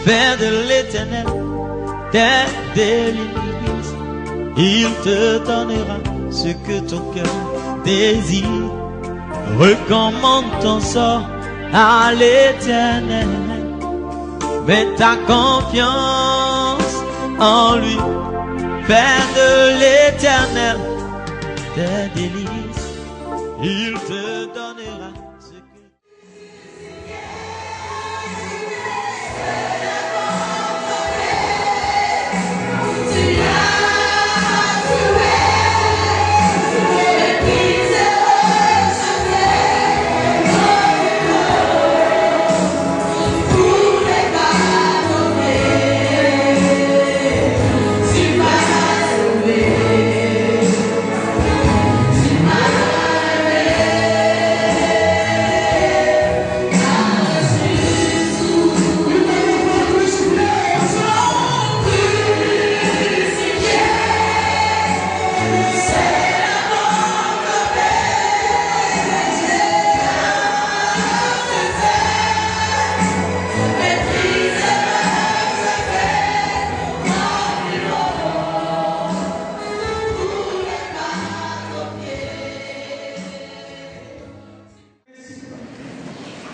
Fais de l'Éternel tes délices. Il te donnera ce que ton cœur désire. Recommande ton sort à l'Éternel. Mets ta confiance en lui. Fais de l'Éternel tes délices. Il te donnera ce que...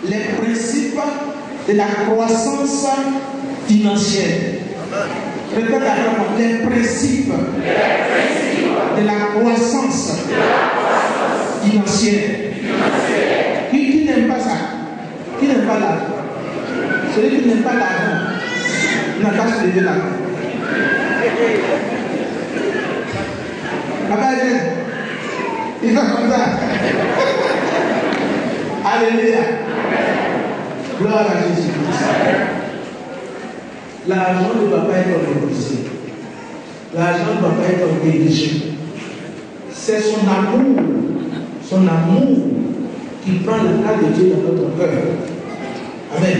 Les principes de la croissance financière. Répète avec moi, les principes de la croissance financière. Qui n'aime pas ça? Qui n'aime pas l'argent? Celui qui n'aime pas l'argent n'a pas se lever là. Papa, il va comme ça. Alléluia. Gloire à Jésus-Christ. L'argent ne doit pas être organisé. L'argent ne doit pas être dirigé. C'est son amour qui prend la place de Dieu dans notre cœur. Amen.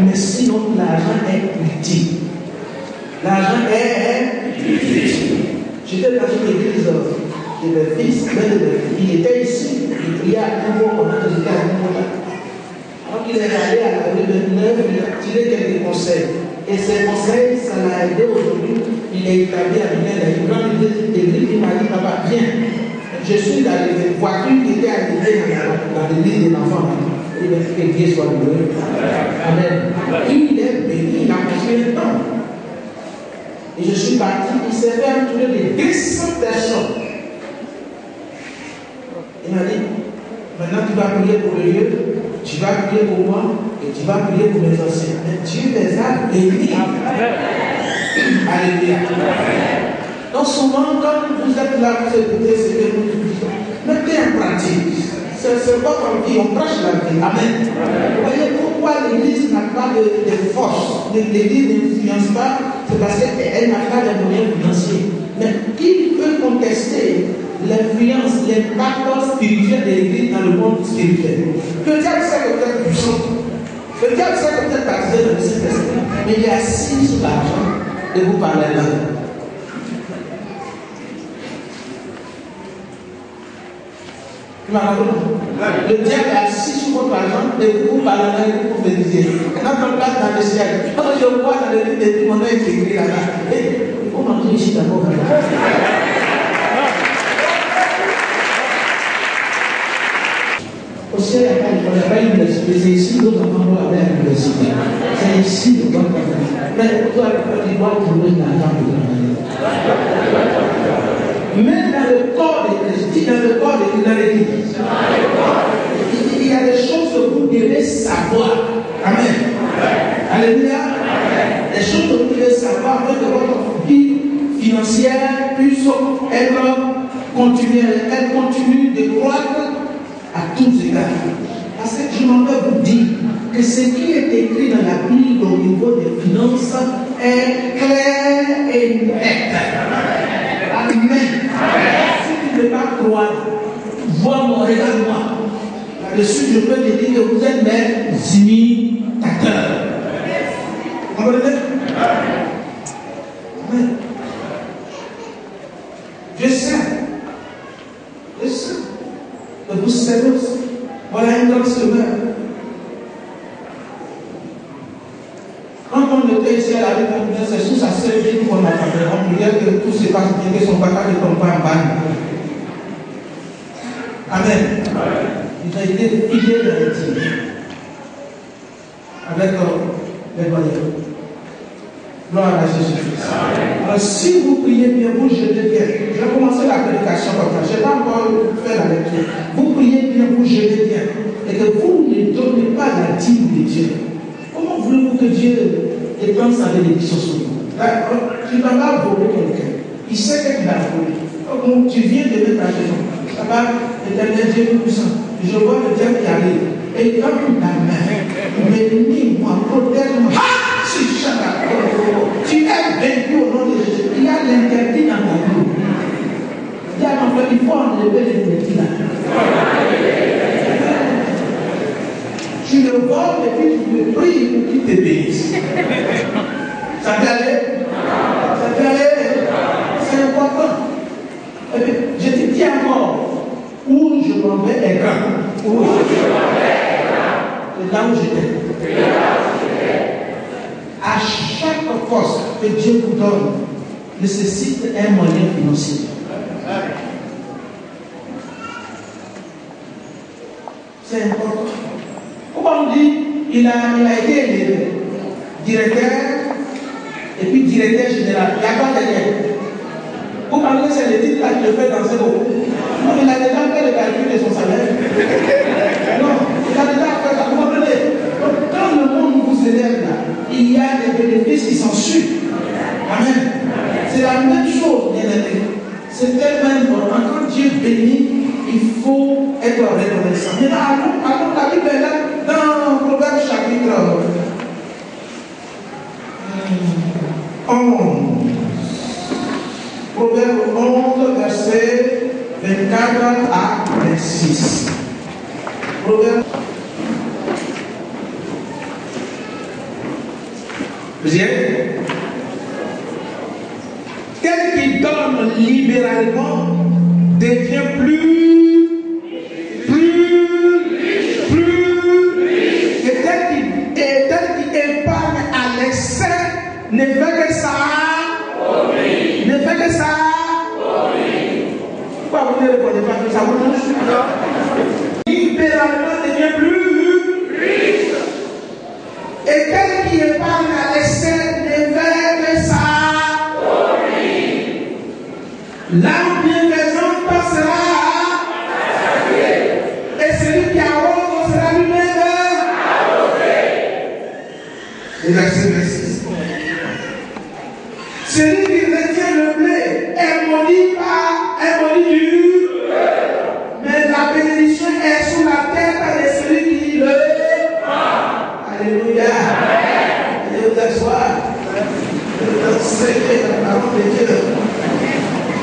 Mais sinon, l'argent est utile. L'argent est utile. J'étais dans une église de mes fils, il était ici, il priait à un moment pendant que j'étais à un moment. Donc il est allé à la rue de Neuve, il a tiré quelques conseils. Et ces conseils, ça l'a aidé aujourd'hui. Il est établi à une grande église. Il m'a dit, papa, viens. Je suis dans les voitures qui étaient arrivées dans l'église de l'enfant. Il m'a dit que Dieu soit loué. Amen. Il est béni, il a construit un temple. Et je suis parti, il s'est fait entourer de 200 personnes. Il m'a dit, maintenant tu vas prier pour le lieu, tu vas prier pour moi et tu vas prier pour mes anciens. Mais Dieu les a bénis. Alléluia. Donc souvent, quand vous êtes là, vous écoutez ce que nous disons, mettez en pratique. C'est pas comme dit, on prêche la vie. Amen. Vous voyez pourquoi l'Église n'a pas de force. L'Église n'influence pas, c'est parce qu'elle n'a pas de moyens financiers. Mais qui peut contester l'influence, l'impact spirituel de l'Église dans le monde spirituel? Le diable sait que vous êtes puissant. Le diable sait que vous êtes baptisé dans le Saint-Esprit. Mais il est assis sur l'argent et vous parlez là. Le diable est assis sur votre argent et vous parlez là et vous méditez. Notre place dans le ciel. Quand je vois dans le livre de mon œil qui écrit là-bas, il faut manger ici d'abord. Au ciel, il n'y a pas l'université. C'est ici que nos enfants vont aller à l'université. C'est ici que nous allons faire. Mais toi, tu dois trouver l'argent pour travailler. Même dans le corps de Christ, dans le corps de l'Église, il y a des choses que vous devez savoir. Amen. Alléluia. Des choses que vous devez savoir afin que votre vie financière puisse être continuelle. Elle continue de croître à tous égards. Parce que je m'en vais vous dire que ce qui est écrit dans la Bible au niveau des finances est clair et net. Amen. Si tu ne veux pas croire, vois-moi, regarde-moi. Là-dessus, je peux te dire que vous êtes mes imitateurs. Vous comprenez? Amen. Je sais que vous savez aussi. Voilà un grand semeur. Quand on ici à la rue, c'est sous sa seule vie qu'on a fait. On priait que tout se passe bien, que son papa ne tombe pas en panne. Amen. Il a été filé de l'intime avec les voyants. Gloire à Jésus-Christ. Alors, si vous priez bien, vous jetez bien. Je vais commencer la prédication comme ça. Je n'ai pas encore fait la lecture. Vous priez bien, vous jetez bien. Et que vous ne donnez pas la dîme de Dieu. Comment voulez-vous que Dieu étende sa bénédiction sur vous? Tu ne vas pas voler quelqu'un. Il sait que tu vas voler. Donc, tu viens de mettre à genoux. Ça va, l'éternel Dieu puissant. Je vois le diable qui arrive. Et il donne ta main. Bénis-moi, protège-moi. Tu es vaincu au nom de Jésus. Il y a l'interdit dans ta vie. Il y a en fait, il faut enlever l'interdit là. Tu le voles et puis tu le pries pour qu'il te bénisse. Ça peut aller? Ça peut aller? C'est important. Et puis, je te dis encore, où je m'en vais est grand. Où je m'en vais est grand. C'est là où j'étais. À chaque force que Dieu vous donne, nécessite un moyen financier. C'est important. Pourquoi on dit il a été élevé directeur et puis directeur général. Il n'y a pas de lien. Vous parlez de c'est le titre là qui le fait danser beaucoup. Non, il a déjà fait le calcul de son salaire. Non, il a déjà fait ça. Vous comprenez? Quand le monde vous élève là, il y a des bénéfices qui s'en suivent. Amen. C'est la même chose, bien aimé. C'est tellement important. Quand Dieu bénit, il faut être reconnaissant. Maintenant, allons la Bible est là, dans Proverbe chapitre 11. Proverbe 11, verset 24 à 26. Proverbe. Deuxième. Tel qui donne libéralement devient plus. Et tel qui épargne à l'excès ne fait que ça. Ne fait que ça. Pourquoi vous ne répondez pas que ça vous touche? Libéralement devient plus riche. Et tel qui épargne à l'excès ne fait que ça. L'âme bienfaisante passera. Et celui qui arrose sera lui-même. Et verset 26. Celui qui retient le blé est maudit dur, mais la bénédiction est sous la tête de celui qui le prend. Alléluia. Et vous asseoir. C'est la parole de Dieu.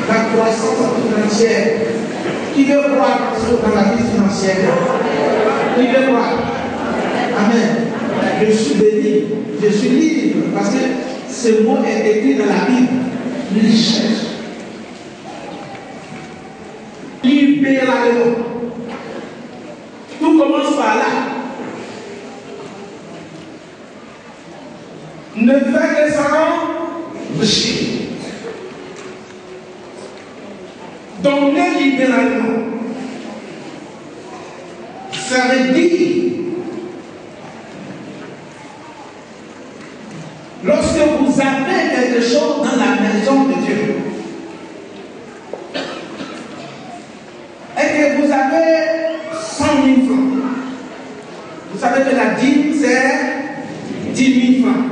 La croissance financière. Qui veut croire dans la vie financière? Qui veut croire? Amen. Je suis béni, je suis libre, parce que ce mot est écrit dans la Bible. Richesse. Libéralement. Tout commence par là. Ne fais que s'enrichir. Donner libéralement. Ça veut dire, lorsque vous avez quelque chose dans la maison de Dieu, et que vous avez 100 000 francs, vous savez que la dîme c'est 10 000 francs.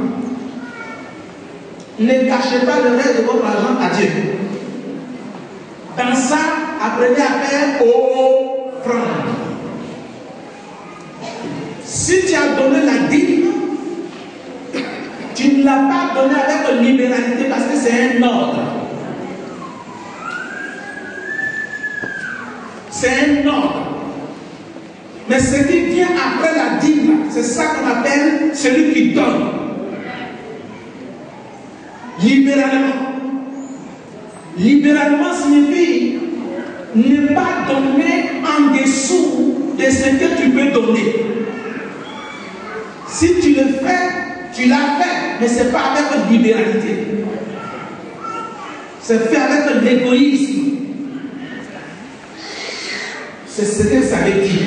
Ne cachez pas le reste de votre argent à Dieu. Dans ça, apprenez à faire offrande. Si tu as donné la dîme, tu ne l'as pas donné avec libéralité parce que c'est un ordre. C'est un ordre. Mais ce qui vient après la dîme, c'est ça qu'on appelle celui qui donne. Libéralement. Libéralement signifie ne pas donner en dessous de ce que tu peux donner. Si tu le fais, tu l'as fait. mais ce n'est pas avec une libéralité. C'est fait avec un égoïsme. C'est ce que ça veut dire.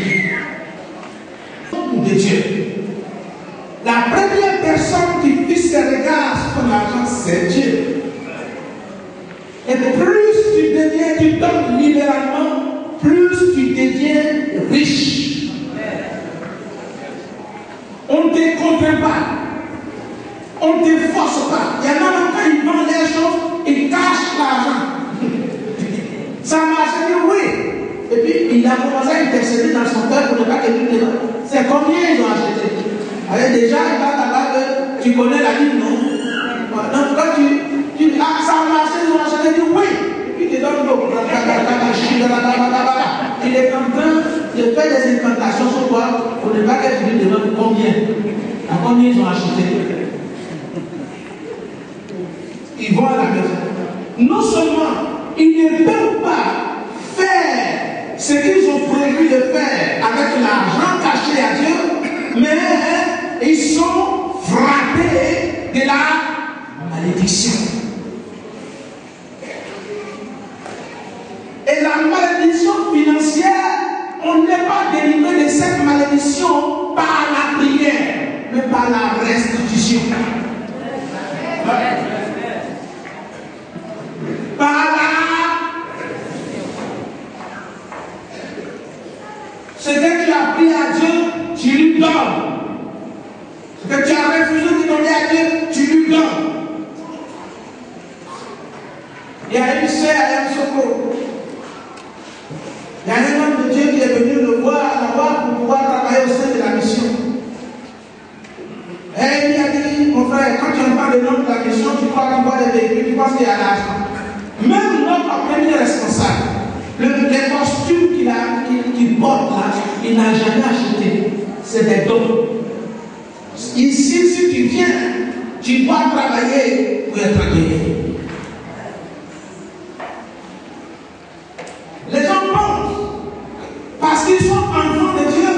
De Dieu. La première personne qui fixe ses regards sur ton argent, c'est Dieu. Et plus tu deviens, tu donnes libéralement, plus tu deviens riche. On ne te contraint pas. On ne te force pas. Il y en a même quand ils vendent les choses, ils cachent l'argent. Ça marche, il dit oui. Et puis il a commencé à intercéder dans son cœur pour ne pas que tu te donnes. C'est combien ils ont acheté. Alors déjà, il va là-bas que tu connais la Bible, non? Donc quand tu dis, ah, ça a marché, ils ont acheté, il dit oui. Et puis il te donne l'eau. Il est en train de faire des incantations sur toi pour ne pas que tu te demandes combien. À combien ils ont acheté. Ils vont à la maison. Non seulement ils ne peuvent pas faire ce qu'ils ont prévu de faire avec l'argent caché à Dieu, mais ils sont frappés de la malédiction. Et la malédiction financière, on n'est pas délivré de cette malédiction par la prière, mais par la restitution. Par ce que tu as pris à Dieu, tu lui donnes. Ce que tu as refusé de donner à Dieu, tu lui donnes. Il y a une sœur à Yamoussoukro. Il y a un homme de Dieu qui est venu le voir là-bas pour pouvoir travailler au sein de la mission. Et il lui a dit, mon frère, quand tu entends le nom de la mission, tu crois qu'il voit des véhicules, tu penses qu'il y a l'argent. Même notre premier responsable, les costumes qu'il porte là, il n'a jamais acheté. C'est des dons. Ici, si tu viens, tu dois travailler pour être accueilli. Les gens pensent, parce qu'ils sont enfants de Dieu,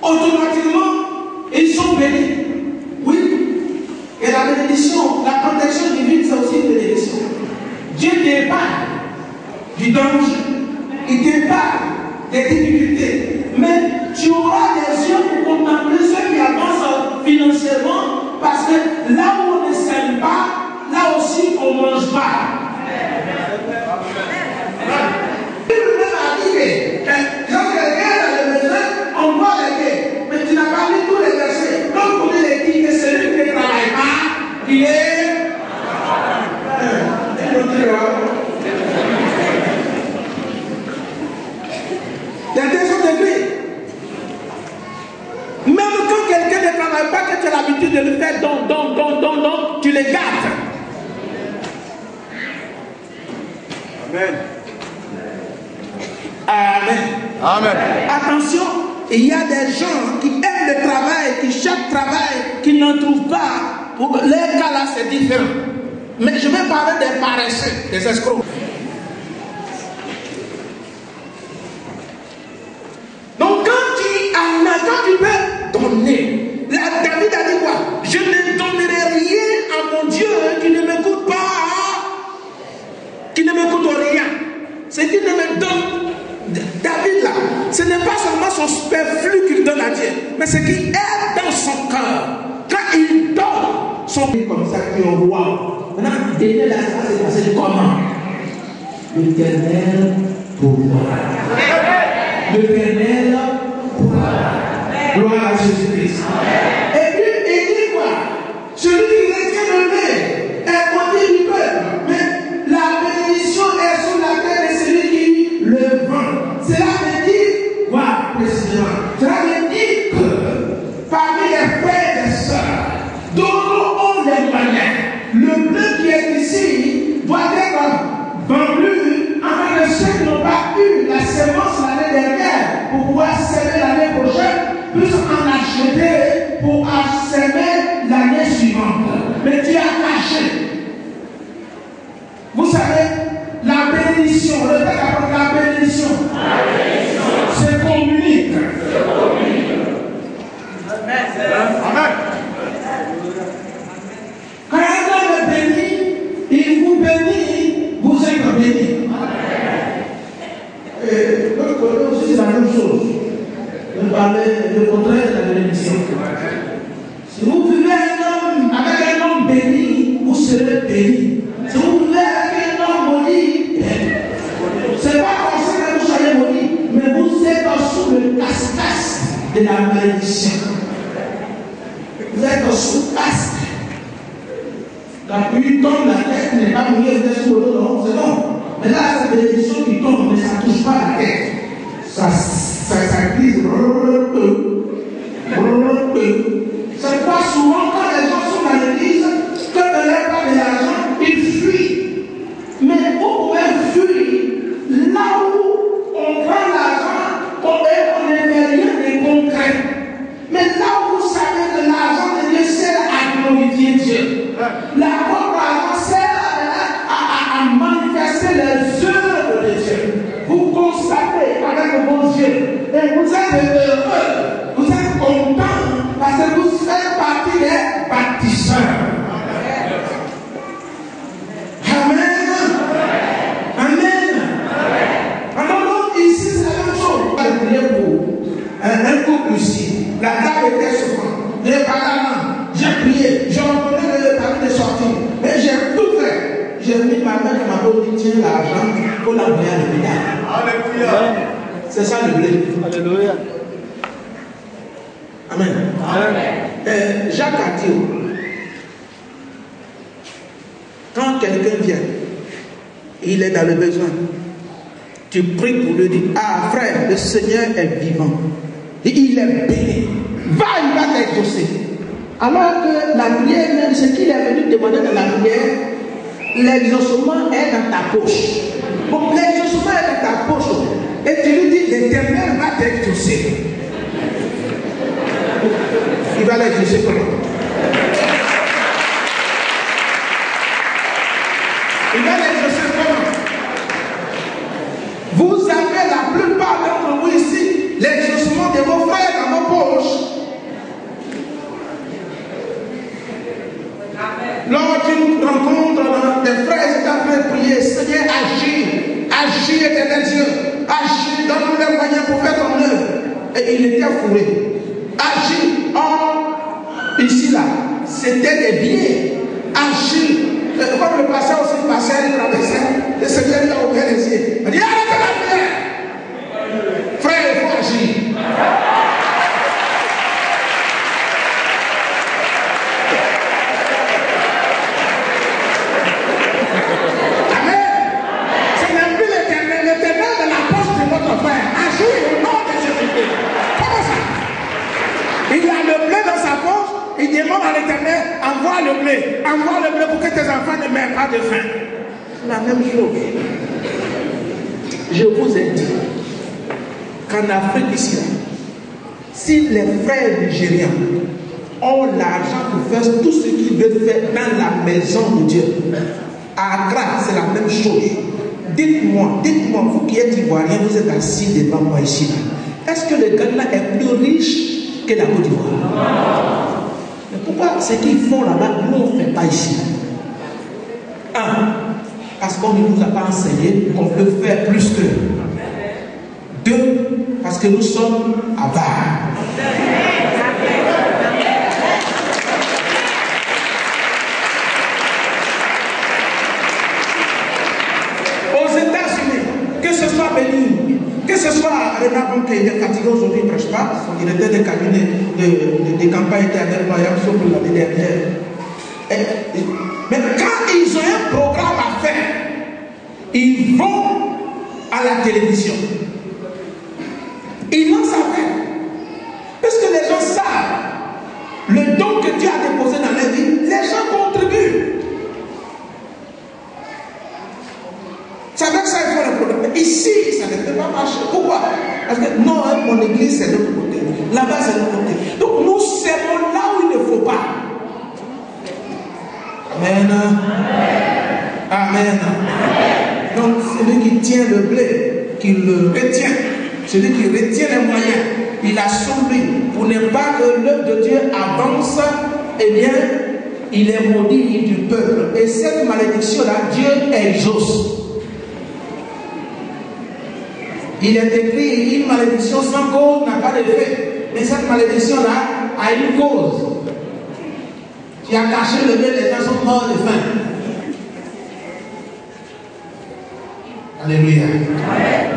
automatiquement, ils sont bénis. Oui. Et la bénédiction, la protection divine, c'est aussi une bénédiction. Dieu t'épargne du danger, il t'épargne des difficultés, mais tu auras les yeux pour contempler ceux qui avancent financièrement, parce que là où on ne sème pas, là aussi on ne mange pas. Quand quelqu'un a le besoin, on doit l'aider, mais tu n'as pas lu tous les versets. Donc pour lui dire que celui qui ne travaille pas, il est. Il y a des gens de vie. Même quand quelqu'un ne travaille pas, que tu as l'habitude de le faire, donc, tu les gâtes. Amen. Amen. Amen. Attention, il y a des gens qui aiment le travail, qui cherchent travail, qui n'en trouvent pas. Pour les cas là, c'est différent. Mais je vais parler des paresseux, des escrocs. Donc quand tu peux donner, David a dit quoi? Je ne donnerai rien à mon Dieu qui ne me coûte pas, qui ne me coûte rien. Ce qui ne me donne, David là, ce n'est pas seulement son superflu qu'il donne à Dieu, mais ce qui est dans son cœur. Quand il donne, son comme ça qui est au roi. Maintenant, dès là, ça s'est passé comment? L'Éternel pourvoit. L'Éternel pourvoit. Gloire à Jésus-Christ. Et puis, il dit quoi? Celui qui retient le lait est côté du peuple, mais la bénédiction est sur la tête de celui qui le vend. Cela veut dire quoi précisément? Cela veut dire que parmi les frères et sœurs, d'autres ont les moyens. Le bleu qui est ici doit être vendu afin que ceux qui n'ont pas eu la semence l'année dernière pour pouvoir s'aimer l'année prochaine puissent en acheter pour s'aimer l'année suivante. Mais tu as caché. Vous savez, la bénédiction, le texte apporte la bénédiction. C'est communique. Amen. le contraire de la bénédiction. Si vous vivez avec un homme béni, vous serez béni. Si vous vivez avec un homme maudit, ce n'est pas comme ça que vous soyez maudit, mais vous êtes sous le casse-casse de la malédiction. Vous êtes sous casse. La pluie tombe, la tête n'est pas mouillée, vous êtes sous le dos, c'est bon. Mais là, c'est la bénédiction qui tombe, mais ça ne touche pas la tête. Ça glisse. C'est pas souvent quand les gens sont dans l'église, que ne leur pas de l'argent, ils fuient. Mais vous pouvez fuir là où on prend l'argent, on ne fait rien de concret. Mais là où vous savez que l'argent de Dieu sert à glorifier Dieu, votre argent sert à manifester les œuvres de Dieu. Vous constatez avec vos yeux et vous êtes heureux, vous êtes content parce que vous faites partie des bâtisseurs. Amen. Amen. Alors ici c'est la même chose. Je priais pour un couple ici. La table était souffrante. Les parents, j'ai prié, j'ai ordonné le permis de sortir. Mais j'ai tout fait. J'ai mis ma main dans ma poche, tiens l'argent pour l'envoyer à l'hôpital. Alléluia. C'est ça le blé. Alléluia. Amen. Amen. Jacques a dit, quand quelqu'un vient, il est dans le besoin, tu pries pour lui dire, ah frère, le Seigneur est vivant. Il est béni. Va, il va t'exaucer. Alors que la prière, ce qu'il est venu demander dans la prière, l'exaucement est dans ta poche. Bon, l'exaucement est dans ta poche. Et tu lui dis, l'Éternel va t'exaucer. Il va l'exaucer comment? Il va l'exaucer comment? Vous avez la plupart d'entre vous ici, l'exaucement de vos frères dans vos poches. Lors d'une rencontre, des frères étaient en train de prier, Seigneur, agis, éternel Dieu, agis, donne-nous les moyens pour faire ton œuvre. Et il était fourré. Agis, or, ici là, c'était des biens. Agis, comme le passeur aussi passait, il traversait, le Seigneur lui a ouvert les yeux. Il dit, arrêtez la prière. Frère, il faut agir. Il demande à l'Éternel, envoie le blé pour que tes enfants ne meurent pas de faim. La même chose. Je vous ai dit qu'en Afrique ici, si les frères nigériens ont l'argent pour faire tout ce qu'ils veulent faire dans la maison de Dieu, à Accra, c'est la même chose. Dites-moi, vous qui êtes ivoiriens, vous êtes assis devant moi ici. Est-ce que le Ghana est plus riche que la Côte d'Ivoire? Mais pourquoi ce qu'ils font là-bas, nous on ne fait pas ici? Un, parce qu'on ne nous a pas enseigné qu'on peut faire plus que. Deux, parce que nous sommes avares. Aux États-Unis, que ce soit Bénin, que ce soit Renard Bonke, il est fatigué aujourd'hui, il ne prêche pas, il était des cabinets de campagne éternelle, sauf l'année dernière. Mais quand ils ont un programme à faire, ils vont à la télévision. Ils lancent à faire. Parce que les gens savent le don que Dieu a déposé dans leur vie, les gens contribuent. C'est avec ça qu'il faut le problème. Mais ici, ça ne peut pas marcher. Pourquoi? Parce que non, mon église c'est de l'autre côté. Là-bas c'est de l'autre côté. Donc nous serons là où il ne faut pas. Amen. Amen. Donc celui qui tient le blé, qui le retient, celui qui retient les moyens, il a sauvé pour ne pas que l'œuvre de Dieu avance, eh bien, il est maudit du peuple. Et cette malédiction-là, Dieu exauce. Il est écrit, une malédiction sans cause n'a pas d'effet. Mais cette malédiction-là a une cause. Tu as caché le nez, les gens sont morts de faim. Alléluia. Amen.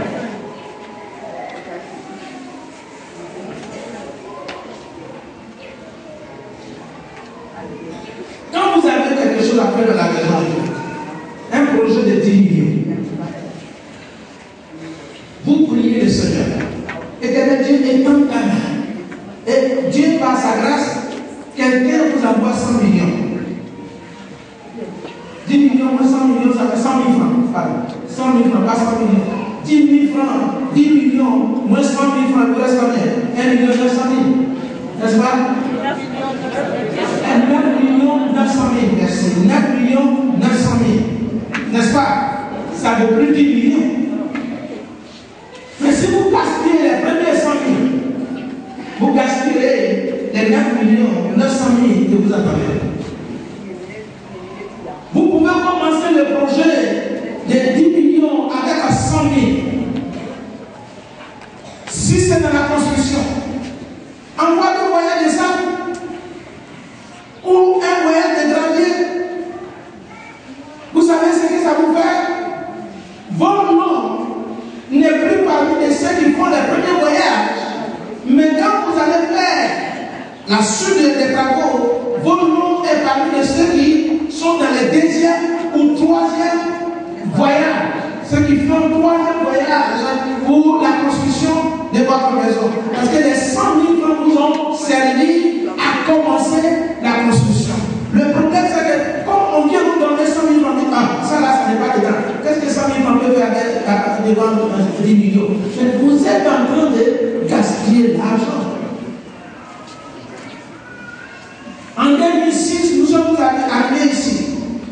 Quand vous avez quelque chose à faire dans la maison, un projet de 10 millions, vous priez le Seigneur. Et que Dieu étend ta main. Et Dieu, par sa grâce, quelqu'un vous envoie 100 millions. 10 millions moins 100 millions, ça fait 100 000 francs. Pardon. 100 000 francs, pas 100 millions. 10 000 francs, 10 millions, moins 100 000 francs, il reste combien? 1 million 900 000. N'est-ce pas? 9 millions 900 000. Merci. 9 millions 900 000. N'est-ce pas? Ça veut plus 10 millions. Mais si vous gaspillez les premiers 100 000, vous gaspillez les 9 millions 900 000 que vous attendez. Vous pouvez commencer le projet de 10 millions avec 100 000. Si c'est dans la construction, envoie le voyage de sable ou un voyage de gravier. Vous savez ce que ça vous fait? Vos noms n'est plus parmi ceux qui font les premiers voyages. Mais quand vous allez faire la suite des travaux, vos noms est parmi ceux qui sont dans le deuxième ou troisième voyage. Ceux qui font le troisième voyage pour la construction de votre maison. Parce que les 100 000 francs vous ont servi à commencer la construction. Le problème, c'est que comme on vient vous donner 100 000 francs, ça là, ça n'est pas dedans. Qu'est-ce que 100 000 francs peut faire avec devant 10 millions? Mais vous êtes en train de gaspiller l'argent. En 2006, nous sommes arrivés ici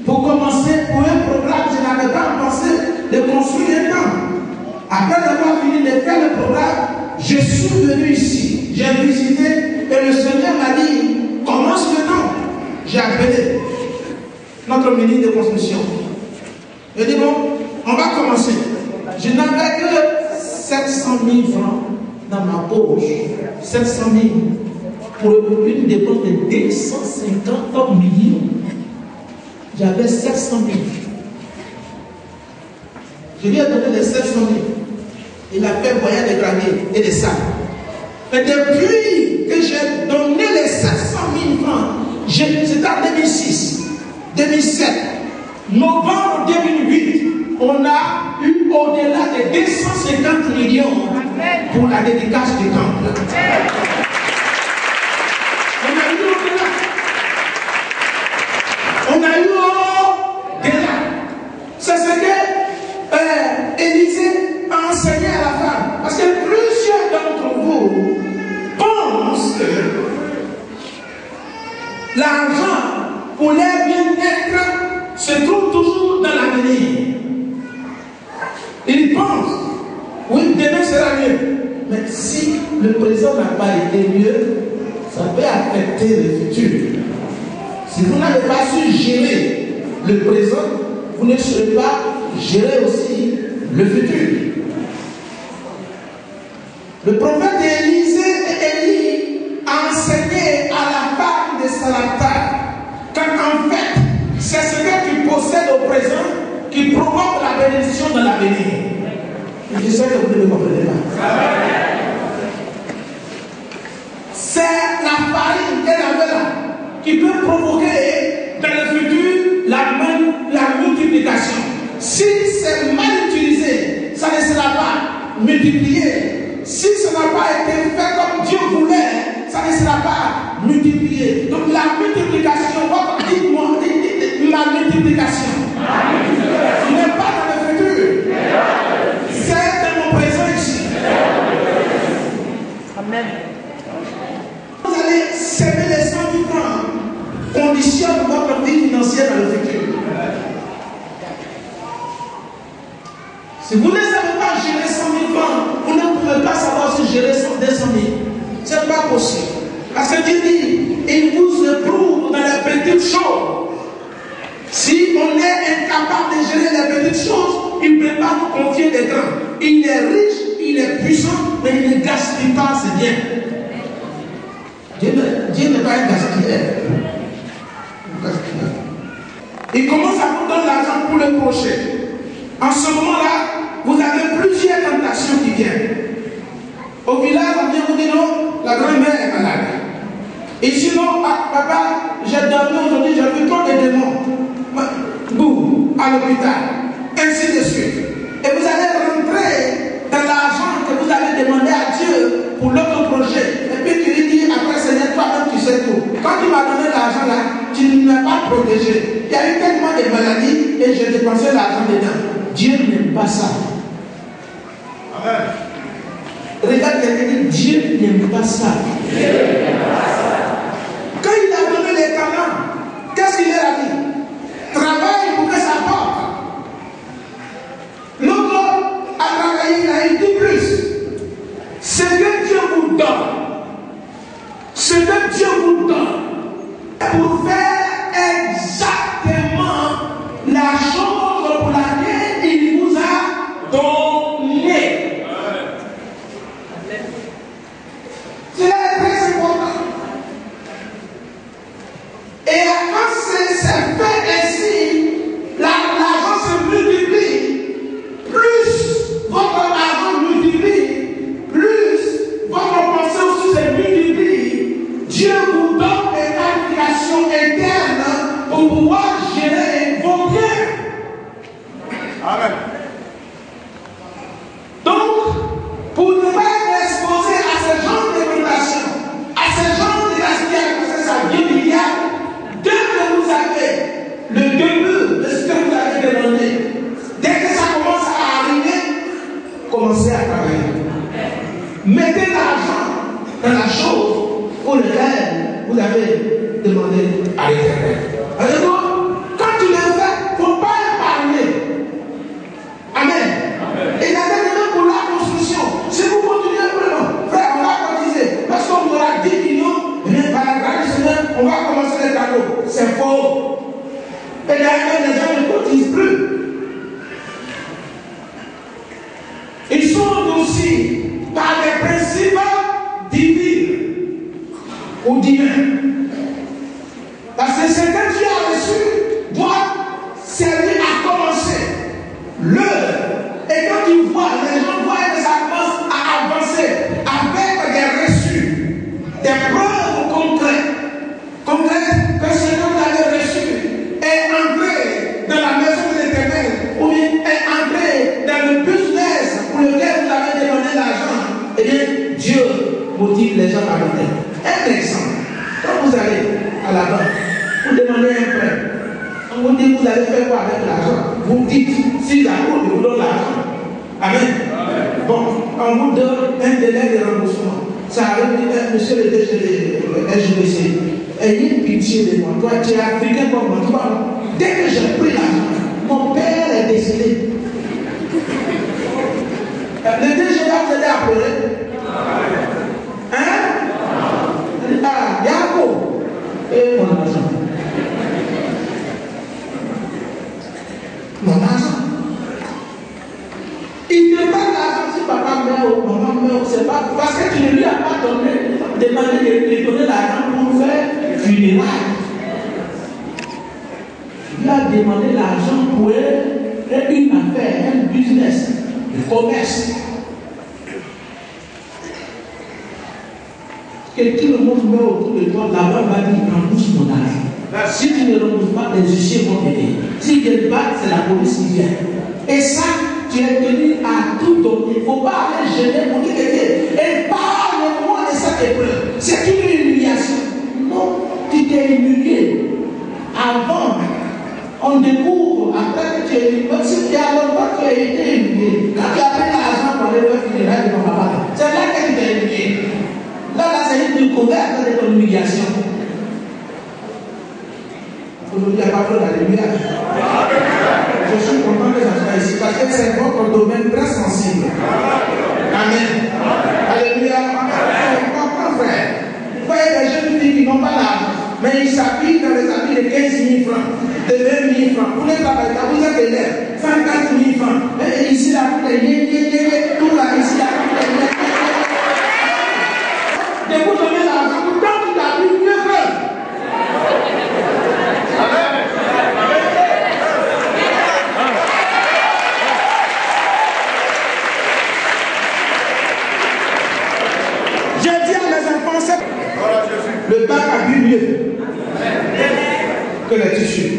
pour commencer pour un programme. Je n'avais pas pensé de construire un temple. Après avoir fini de faire le programme, je suis venu ici. J'ai visité et le Seigneur m'a dit, commence le temple. J'ai appelé notre ministre de construction. Il dit, bon, on va commencer. Je n'avais que 700 000 francs dans ma poche. 700 000 pour une dépense de 250 millions. J'avais 700 000. Je lui ai donné les 700 000. Il a fait voyage de gravier et de sable. Et depuis que j'ai donné les 700 000 francs, c'était en 2006, 2007, novembre 2008, on a eu au-delà de 250 millions pour la dédicace du temple. On a eu au-delà. C'est ce que Élisée a enseigné à la femme. Parce que plusieurs d'entre vous pensent que l'argent pour leur bien-être se trouve toujours dans l'avenir. Ils pensent, oui, demain sera mieux. Mais si le présent n'a pas été mieux, ça peut affecter le futur. Si vous n'avez pas su gérer le présent, vous ne saurez pas gérer aussi le futur. Le prophète Élisée et Élie a enseigné à la femme de Sarepta qu'en fait, c'est ce que tu possèdes au présent qui provoque la bénédiction dans l'avenir. Je sais que vous ne me comprenez pas. C'est la farine qu'elle avait là qui peut provoquer dans le futur la multiplication. Si c'est mal utilisé, ça ne sera pas multiplié. Si ça n'a pas été fait comme Dieu voulait, ça ne sera pas multiplié. Donc la multiplication, dites-moi, la multiplication n'est pas dans le futur. C'est dans mon présent ici. Amen. Vous allez s'aimer les 100 000 francs. Conditionne votre vie financière dans le futur. Si vous ne savez pas gérer 100 000 francs, vous ne pouvez pas savoir si gérer 200 000. Ce n'est pas possible. Parce que Dieu dit, il vous éprouve dans les petites choses. Si on est incapable de gérer les petites choses, il ne peut pas nous confier des grands. Il est riche, il est puissant, mais il ne gaspille pas ses biens. Dieu n'est pas un gaspilleur. Il commence à vous donner l'argent pour le prochain. En ce moment-là, vous avez plusieurs tentations qui viennent. Au village, on vient vous dire non, la grand-mère est malade. Et sinon, papa, j'ai dormi aujourd'hui, j'ai vu trop de démons. Boum, à l'hôpital. Ainsi de suite. Et vous allez rentrer dans l'argent que vous allez demander à Dieu pour l'autre projet. Et puis tu lui dis, après Seigneur, toi-même tu sais tout. Quand tu m'as donné l'argent là, tu ne m'as pas protégé. Il y a eu tellement de maladies et j'ai dépensé l'argent dedans. Dieu n'aime pas ça. Amen. Regarde quelqu'un dit, Dieu n'aime pas ça. Quand il a donné les talents, qu'est-ce qu'il leur a dit? Travaille pour que ça porte. L'autre a travaillé, il a eu tout plus. Ce que Dieu vous donne, ce que Dieu vous donne, pour faire exactement la chose pour laquelle il vous a donné. Cela est très important. Et quand c'est fait ainsi, l'argent se multiplie. Plus votre argent multiplie, plus votre pensée aussi se multiplie. Dieu vous donne des qualifications internes pour pouvoir gérer vos biens. Amen. Donc, pour ne pas être exposé à ce genre de tentation, à ce genre de gaspillage, parce que ça vient du diable, dès que vous avez le début de ce que vous avez demandé, dès que ça commence à arriver, commencez à travailler. Mettez l'argent dans la chose pour laquelle vous avez demandé à l'Éternel. Alors, quand tu le fais, il ne faut pas épargner. Amen. Et la même pour la construction. Si vous continuez vraiment, frère, on va cotiser. Parce qu'on aura 10 millions, et bien par la grâce du Seigneur, on va commencer les cadeaux. C'est faux. Et derrière, les gens ne cotisent plus. Ils sont aussi par des principes divins ou divins. Parce que ce que Dieu a reçu doit servir à commencer l'œuvre. Et quand tu vois, les gens voient que ça commence à avancer avec des reçus, des preuves concrètes que ce que vous avez reçu est entré dans la maison de l'Éternel ou bien est entré dans le business pour lequel vous avez demandé l'argent. Eh bien, Dieu motive les gens à donner. Un exemple, quand vous allez à la banque, vous demandez un prêt. On vous dit, vous allez faire quoi avec l'argent? Vous dites, si la Cour vous donne l'argent. Amen. Amen. Bon, on vous donne un délai de remboursement. Ça arrive, monsieur le DG de SGBC, ayez pitié de moi. Toi, tu es africain comme moi. Toi, dès que j'ai pris l'argent, mon père est décédé. Le DG va vous aider à pleurer. Hein? Ah, Yako. Et mon argent. Mon argent. Il ne pas l'argent si papa meurt ou maman meurt, c'est pas parce que tu ne lui as pas demandé de lui donner l'argent pour faire funérailles. Tu lui as demandé l'argent pour une affaire, un business, un commerce. Que tout le monde meurt autour de toi, la banque va dire rembourse mon argent. Si tu ne rembourses pas, les huissiers vont t'aider. Si tu ne pas, c'est la police qui vient. Et ça, tu es tenu à tout donner. Il ne faut pas aller gêner pour dire que et parle-moi de cette épreuve. C'est une humiliation. Non, tu t'es humilié. Avant, on découvre, après que tu es humilié, même si tu as longtemps tu as été humilié. Quand tu as pris l'argent pour aller faire funérailles de ton papa, c'est là que tu t'es humilié. Là, c'est une découverte de ton humiliation. Aujourd'hui, il n'y a pas besoin d'alléluia. Je suis content que ça soit ici parce que c'est votre domaine très sensible. Amen. Alléluia. Comprends, frère. Vous voyez les jeunes filles qui n'ont pas d'argent, mais ils s'habillent dans les habits de 15 000 francs, de 20 000 francs. Pour les travailleurs, vous êtes élèves, 54 000 francs. Et ici, là, tout là, ici, là, tout là. De vous donner l'argent, pourtant, Le bac a bu mieux que les tissus.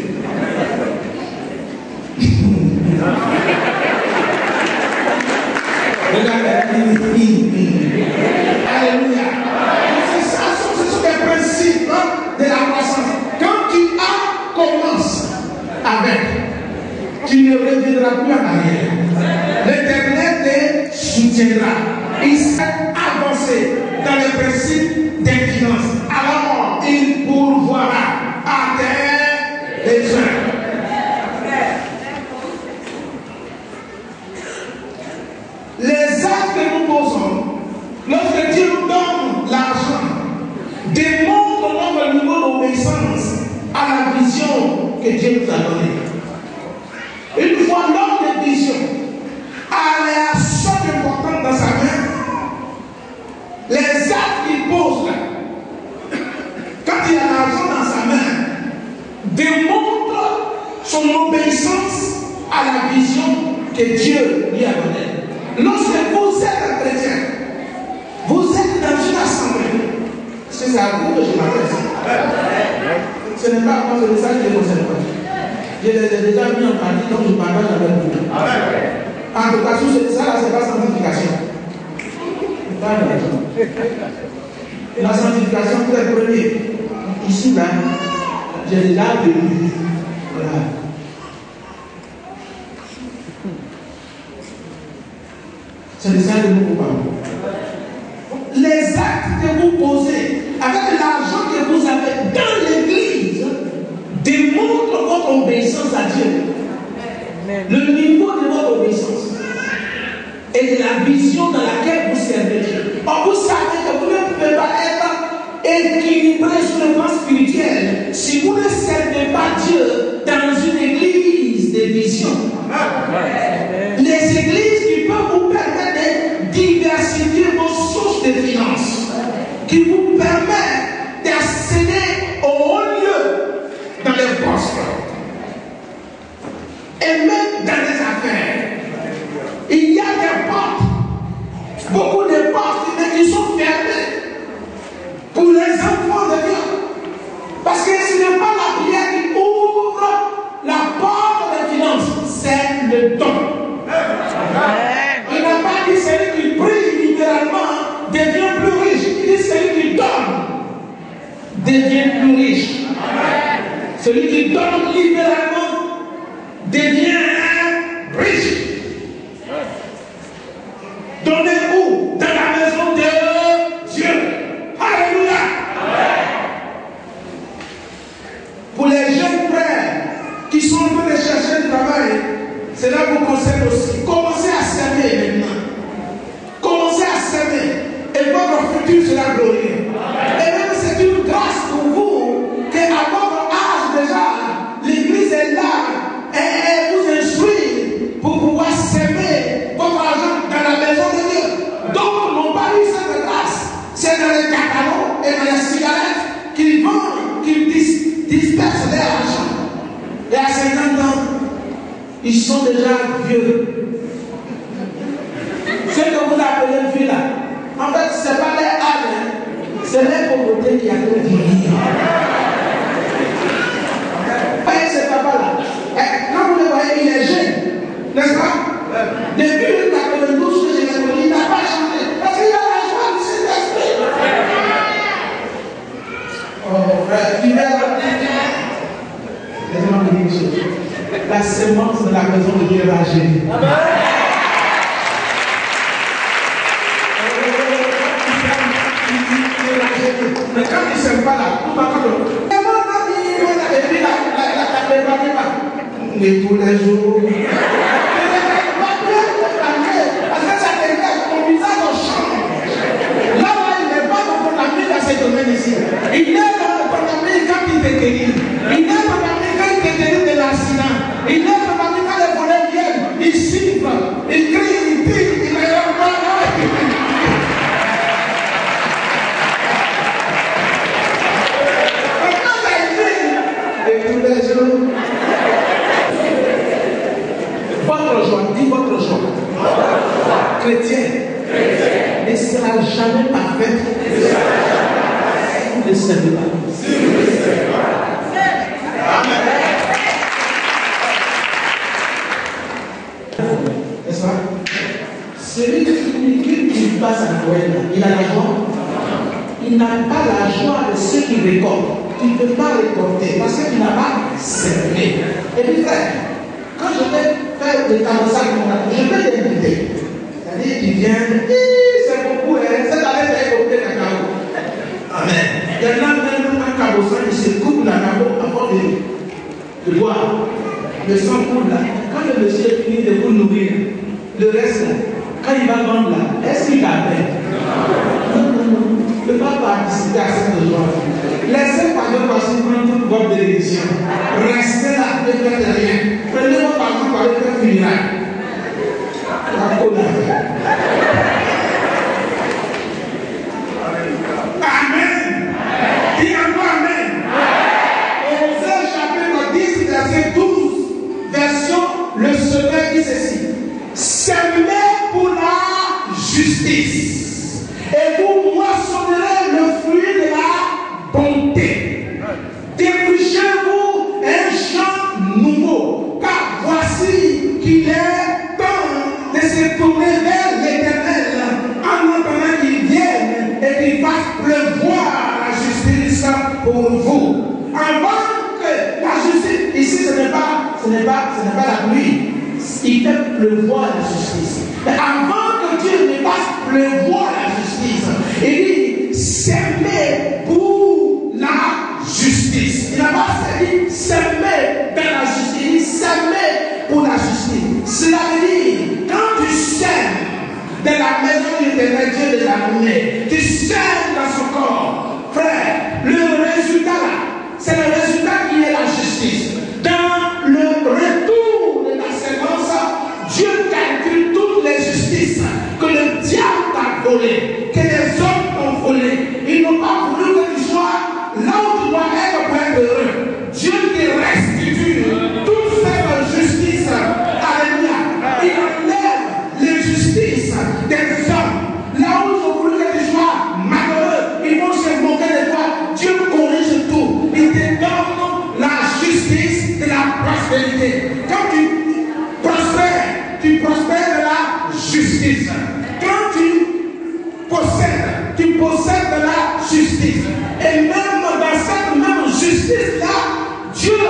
Alléluia. C'est ça, ce sont des principes de la croissance. Quand tu commences avec, tu ne reviendras plus en arrière. L'Éternel te soutiendra. Il sait avancer dans les principes des finances. Alors, il pourvoira à tes besoins. Les actes que nous posons, lorsque Dieu nous donne l'argent, démontrent notre niveau d'obéissance à la vision que Dieu nous a donnée. Une fois l'homme de vision a la chose importante dans sa main, les actes qu'il pose là, quand il a l'argent dans sa main, démontrent son obéissance à la vision que Dieu lui a donnée. Lorsque vous êtes un chrétien, vous êtes dans une assemblée. C'est à vous que je m'adresse. Ce n'est pas à moi, c'est ça qui est concerne. Je les ai déjà mis en pratique, donc je partage avec vous. En tout cas, ça là, c'est pas sanctification. La sanctification, vous êtes premier. Ici, là, j'ai déjà venu. Voilà. C'est de ça que nous parlons. Les actes que vous posez avec l'argent que vous avez dans l'église démontrent votre obéissance à Dieu. Le niveau de votre obéissance et de la vision dans laquelle vous servez Dieu. Or, vous savez que vous ne pouvez pas être équilibré sur le plan spirituel si vous ne servez pas Dieu dans une église de vision. Les églises qui peuvent vous permettre de diversifier vos sources de finances, qui vous permettent d'accéder au haut lieu dans les postes et même dans les affaires. Il y a des portes, beaucoup de portes, mais qui sont fermées pour les enfants de Dieu. Parce que ce n'est pas la prière qui ouvre la porte des finances, c'est le don. Il n'a pas dit celui qui prie libéralement devient plus riche. Il dit celui qui donne devient plus riche. Celui qui donne libéralement devient riche. Donnez-vous dans la maison de Dieu. Alléluia. Pour les jeunes frères qui sont en train de chercher du travail, cela vous concerne aussi. Commencez à s'aimer maintenant. Commencez à s'aimer. Et votre futur sera glorieux. Et même c'est une grâce pour vous qu'à votre âge déjà, l'église est là et elle vous instruit pour pouvoir s'aimer votre argent dans la maison de Dieu. D'autres n'ont pas eu cette grâce. C'est dans les catalogues et dans les cigarettes qu'ils vendent, qu'ils dispersent leur argent. Et à 50 ans, ils sont déjà vieux. Ce que vous appelez vieux là, en fait, ce n'est pas les âges, c'est les pauvretés qui a tout dit. Voyez ce papa-là. Quand vous le voyez, il est jeune, n'est-ce pas? Depuis 1992 que je l'ai connu, il n'a pas changé. Parce qu'il a la joie du Saint-Esprit. Oh, frère, tu verras. Laissez-moi vous dire une chose. La semence de la maison de Dieu va gérer. Mais quand il ne sème pas là, tout va comme et puis la préparez pas. Mais tous les jours. Parce que ça dégage, ton visage change. Là, il n'est pas contaminé dans ce domaine ici. Il n'est pas contaminé quand il te guérit. Il n'est pas contaminé quand il te guérit de l'accident. Il n'est pas contaminé quand les volets viennent. Il siffle, il crie, il pique, il ne regarde pas. Tous les jours. Votre joie, dis votre joie. Chrétien ne sera jamais parfaite ne servez pas. N'est-ce pas? Celui qui passe à Noël, il a la joie. Il n'a pas la joie de ceux qui récoltent. Tu ne peux pas récolter parce que tu n'as pas semé. Et puis frère, quand je vais faire des carrossages, je peux t'inviter. C'est-à-dire qu'ils viennent, c'est beaucoup, cette année c'est beaucoup de cacao. Amen. Il y en a même un carrossage qui se coupe la cacao avant de boire. Le sang coule là. Quand le monsieur finit de vous nourrir, le reste là, quand il va vendre là, est-ce qu'il t'appelle? Non. Ne pas participer à cette joie. Laissez par le passé prendre toute votre bénédiction. Restez là, ne faites rien. Prenez votre argent pour aller faire funérailles. Amen. Dis à moi Amen. Osée chapitre 10, verset 12, version le semeur dit ceci. Semez pour la justice. Et vous moissonnerez le fruit de la bonté. Dépêchez-vous un champ nouveau, car voici qu'il est temps de se tourner vers l'Éternel en attendant qu'il vienne et qu'il fasse pleuvoir la justice pour vous. Avant que la justice, ici ce n'est pas la pluie, il fait pleuvoir la justice. Mais avant que Dieu ne fasse pleuvoir la justice, il dit s'aimer pour la justice. Il n'a pas dit s'aimer vers la justice, il dit s'aimer pour la justice. Cela veut dire quand tu sèmes dans la maison de l'Éternel Dieu de l'armée, tu sèmes dans son corps, frère, le résultat là, c'est le résultat qui est la justice. Dans le retour de la sémence, Dieu calcule toutes les justices que le diable t'a volées, que les hommes t'ont volées. Ils n'ont pas voulu que tu sois là où tu dois être pour être heureux. Dieu te restitue toute cette justice. Alléluia. Il enlève les justices des hommes. Là où ils ont voulu que tu sois malheureux, ils vont se moquer de toi. Dieu corrige tout. Il te donne la justice de la prospérité. Quand tu prospères de la justice. Quand tu possèdes de la justice. Et même dans cette même justice-là, Dieu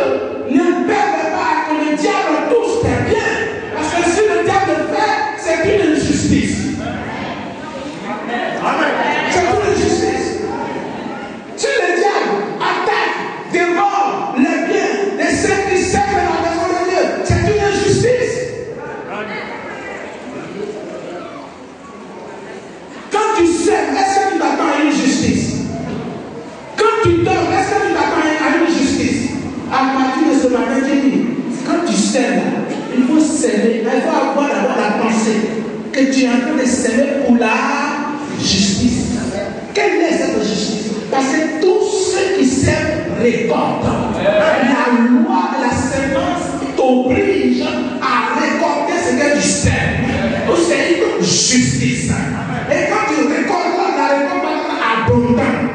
ne permet pas que le diable touche tes biens. Parce que si le diable fait, c'est une injustice. Amen. C'est une injustice. Si le diable attaque, dévore les biens, les saints qui servent la maison de Dieu, c'est une injustice. Quand tu sèmes, est-ce que tu t'attends à une justice? Quand tu dors, est-ce que tu t'attends à une justice? À partir de ce matin, tu dis, quand tu sèmes, il faut s'aimer. Il faut avoir d'abord la pensée que tu es en train de s'aimer pour la justice. Quelle est cette justice? Parce que tous ceux qui sèment récoltent. La loi de la sémence t'oblige à récolter ce que tu sèmes. C'est une justice. Et quand tu récoltes, la récolte est abondante.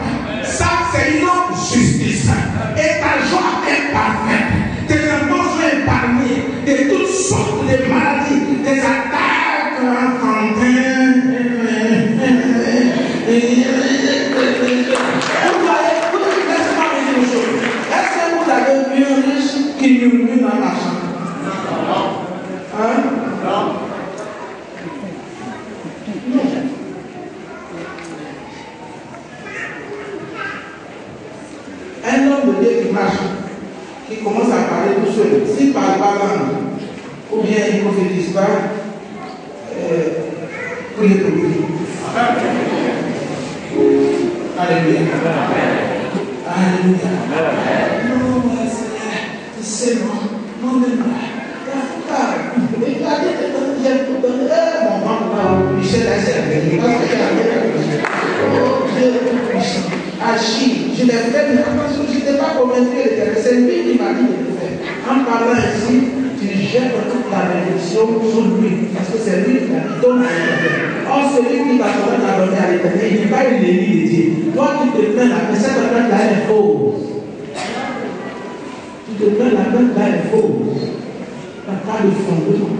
Ça, c'est une justice. Et ta joie est parfaite. Tes enfants sont épargnés de toutes sortes de maladies, des attaques enfantines. Vous voyez, laissez-moi dire une chose. Est-ce que vous avez vu un riche qui murmure dans la chambre? Hein? Non. Un homme de Dieu qui marche, qui commence à parler tout seul, s'il ne parle pas langue, ou bien il ne prophétise pas, priez pour lui. Alléluia. Alléluia. Non, c'est bon. Non, même pas. Michel a servi. Agis. Je l'ai fait, mais attention, je n'étais pas convaincu de faire. C'est lui qui m'a dit de le faire. En parlant ainsi, tu jettes toute la bénédiction sur lui. Parce que c'est lui qui a dit donne à Or, celui qui va se mettre à donner à l'Éternel, il n'est pas une ennemi de Dieu. Toi, tu te plains là, mais cette plainte-là, elle est fausse. Tu te plains, la plainte-là est fausse. Tu n'as pas de fondement.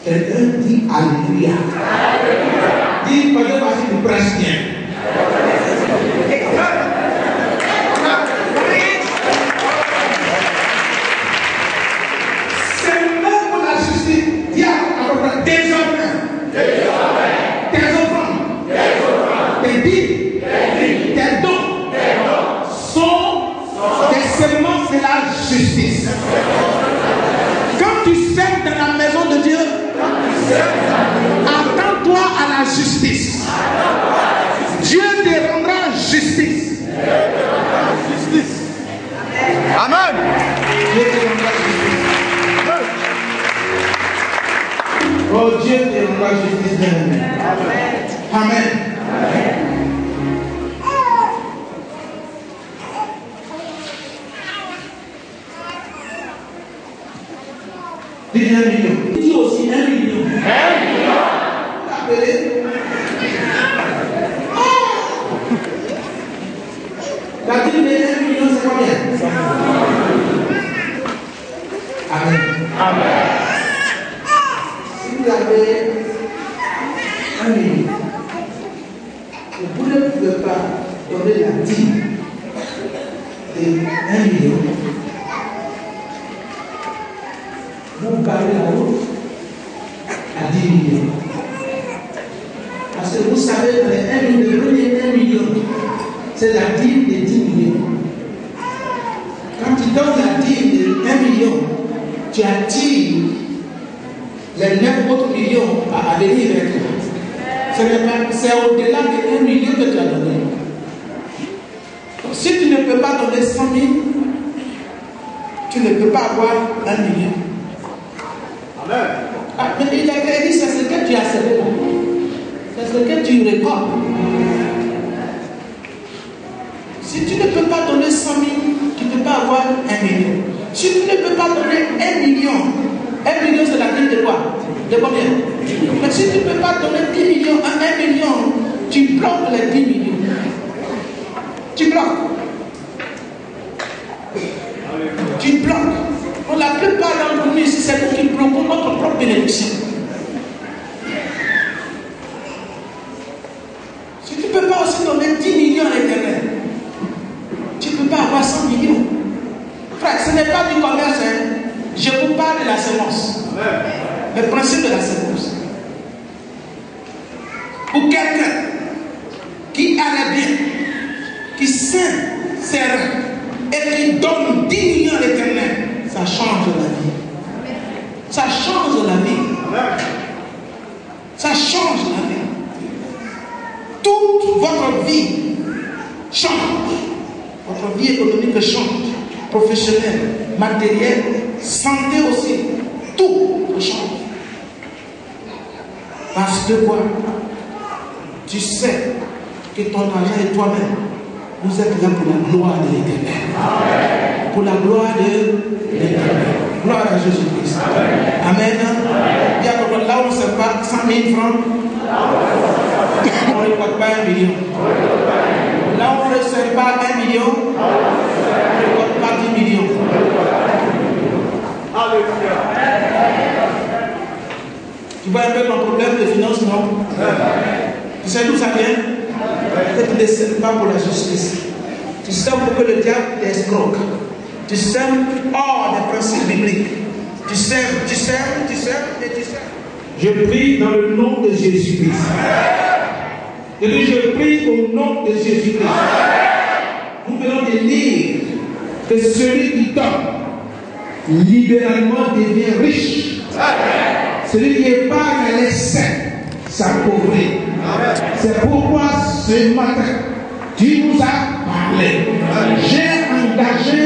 Quelqu'un dit Alléluia. Dis, parce que tu prêches bien. C'est même pour la justice. Dis à peu près désormais. Tes offrandes, tes dîmes, tes dons sont des semences de la justice. Quand tu sèmes dans la maison de Dieu, attends-toi à la justice. Dieu te rendra justice. Amen. Dieu te rendra justice. Oh, Dieu te rendra justice. Amen. Amen. Dis 1 million. Dis aussi 1 million. 1 million. Appelez. La dîme de 1 million, c'est combien? Amen. Amen. Si vous avez 1 million, vous ne pouvez pas donner la dîme de 1 million. Vous parlez à l'autre à 10 millions. Parce que vous savez, le premier 1 million, c'est la dîme de 10 millions. Quand tu donnes la dîme de 1 million, tu attires les 9 autres millions à venir vers toi. C'est au-delà de 1 million que tu as donné. Donc, si tu ne peux pas donner 100 000, tu ne peux pas avoir 1 million. Ah, mais il a dit, c'est ce que tu as semé. C'est ce que tu récoltes. Si tu ne peux pas donner 100 000, tu ne peux pas avoir 1 million. Si tu ne peux pas donner 1 million, 1 million c'est la dîme de quoi? De combien? Mais si tu ne peux pas donner 10 millions à 1 million, tu bloques les 10 millions. Tu bloques. Tu bloques. Pour la plupart d'entre nous ici, c'est nous qui bloquons notre propre bénédiction. Si tu ne peux pas aussi donner 10 millions à l'Éternel, tu ne peux pas avoir 100 millions. Frère, ce n'est pas du commerce. Hein. Je vous parle de la semence. Le principe de la semence. Pour quelqu'un qui allait bien, qui sait ses reins et qui donne 10 millions à l'Éternel, ça change la vie. Ça change la vie. Ça change la vie. Toute votre vie change. Votre vie économique change. Professionnelle, matérielle, santé aussi. Tout change. Parce que quoi? Tu sais que ton argent et toi-même, vous êtes là pour la gloire de l'Éternel. Pour la gloire de l'Éternel. Gloire à Jésus-Christ. Amen. Bien que là où on ne sait pas 100 000 francs, on ne récolte pas 1 million. Là où on ne sait pas 1 million, on ne récolte pas 10 millions. Alléluia. Tu vois un peu ton problème de finance, non? Tu sais d'où ça vient? Que tu ne sèmes pas pour la justice. Tu sèmes pour que le diable t'escroque. Tu sèmes hors des principes bibliques. Tu sèmes et tu sèmes. Je prie dans le nom de Jésus-Christ. Je dis, je prie au nom de Jésus-Christ. Nous venons de lire que celui qui donne libéralement devient riche. Celui qui épargne les saints s'appauvrit. C'est pourquoi ce matin, tu nous as parlé. J'ai engagé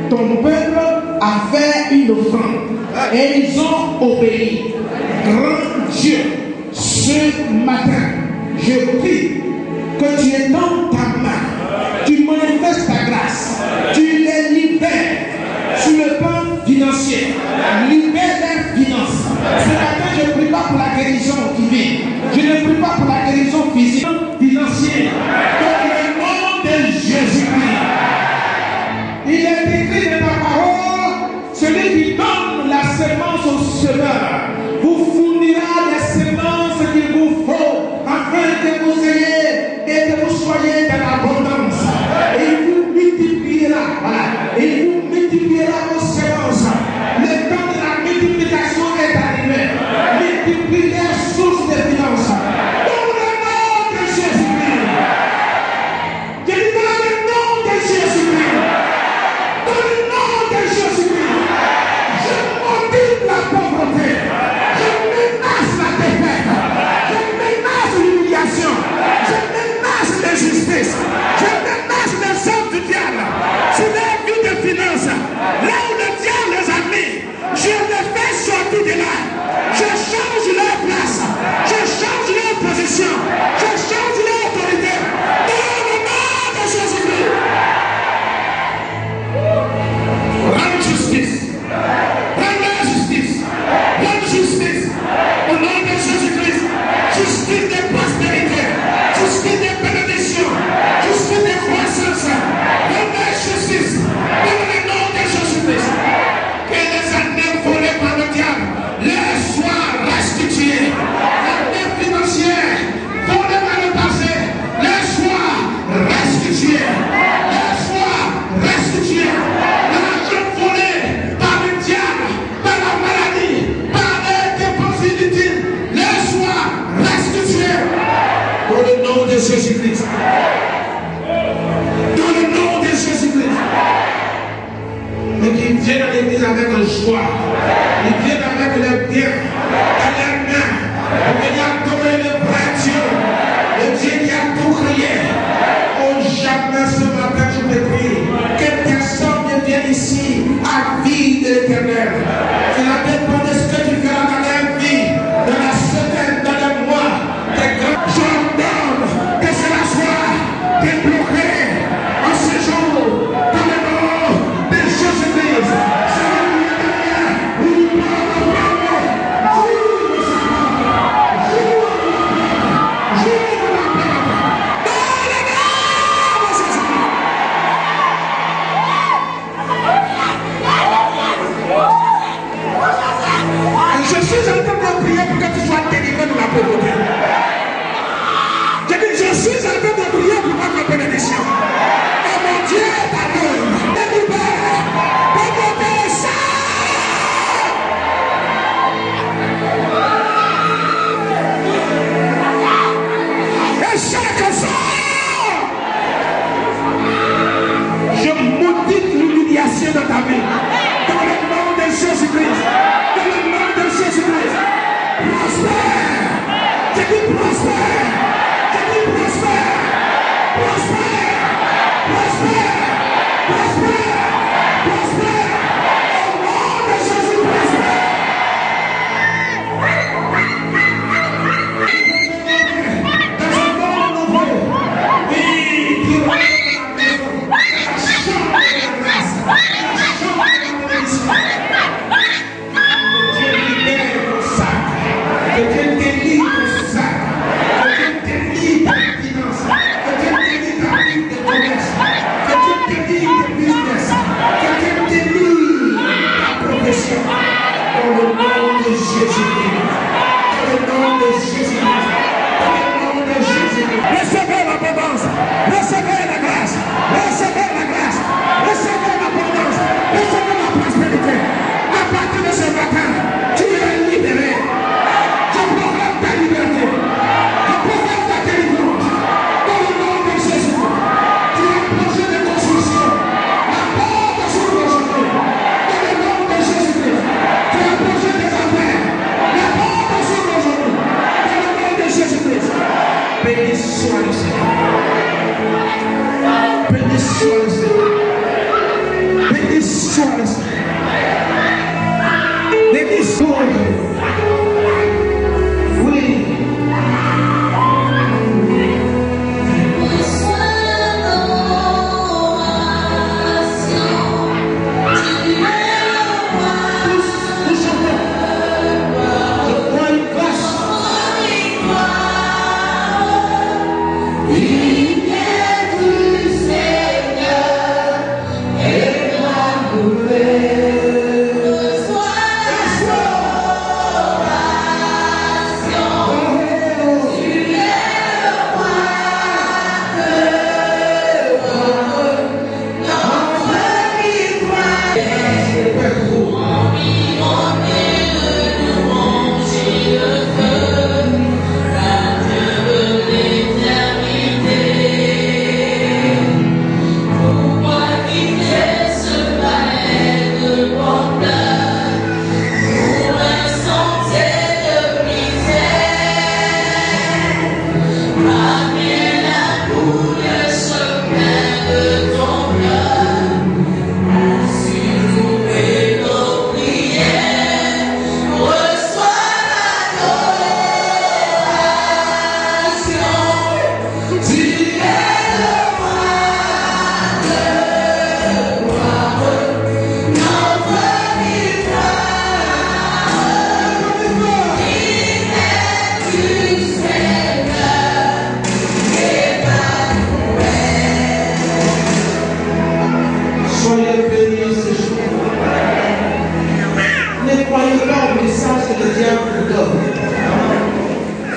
ton peuple à faire une offrande. Et ils ont obéi. Grand Dieu, ce matin, je prie que tu étends ta main. Tu manifestes ta grâce. Tu les libères sur le plan financier. Libère leurs finances. Ce matin, je ne prie pas pour la guérison qui vient. Je ne prie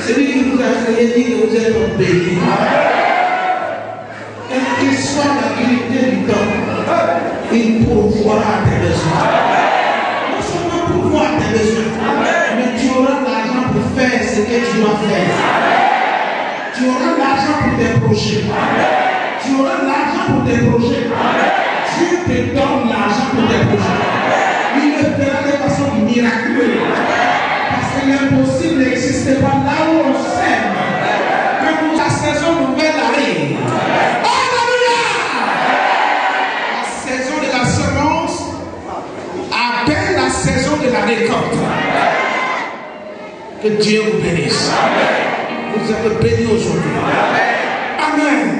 Celui qui vous a créé dit que vous êtes un béni. Quelle que soit la qualité du temps, il pourvoira à tes besoins. Non seulement pourvoir à tes besoins, mais tu auras l'argent pour faire ce que tu dois faire. Tu auras l'argent pour tes projets. Tu auras l'argent pour tes projets. Dieu te donne l'argent pour tes projets. Il le fera de façon miraculeuse. Parce que l'impossible n'existe pas là où on sème. Que la saison nouvelle arrive. Alléluia! La saison de la semence appelle la saison de la récolte. Que Dieu vous bénisse. Vous êtes bénis aujourd'hui. Amen.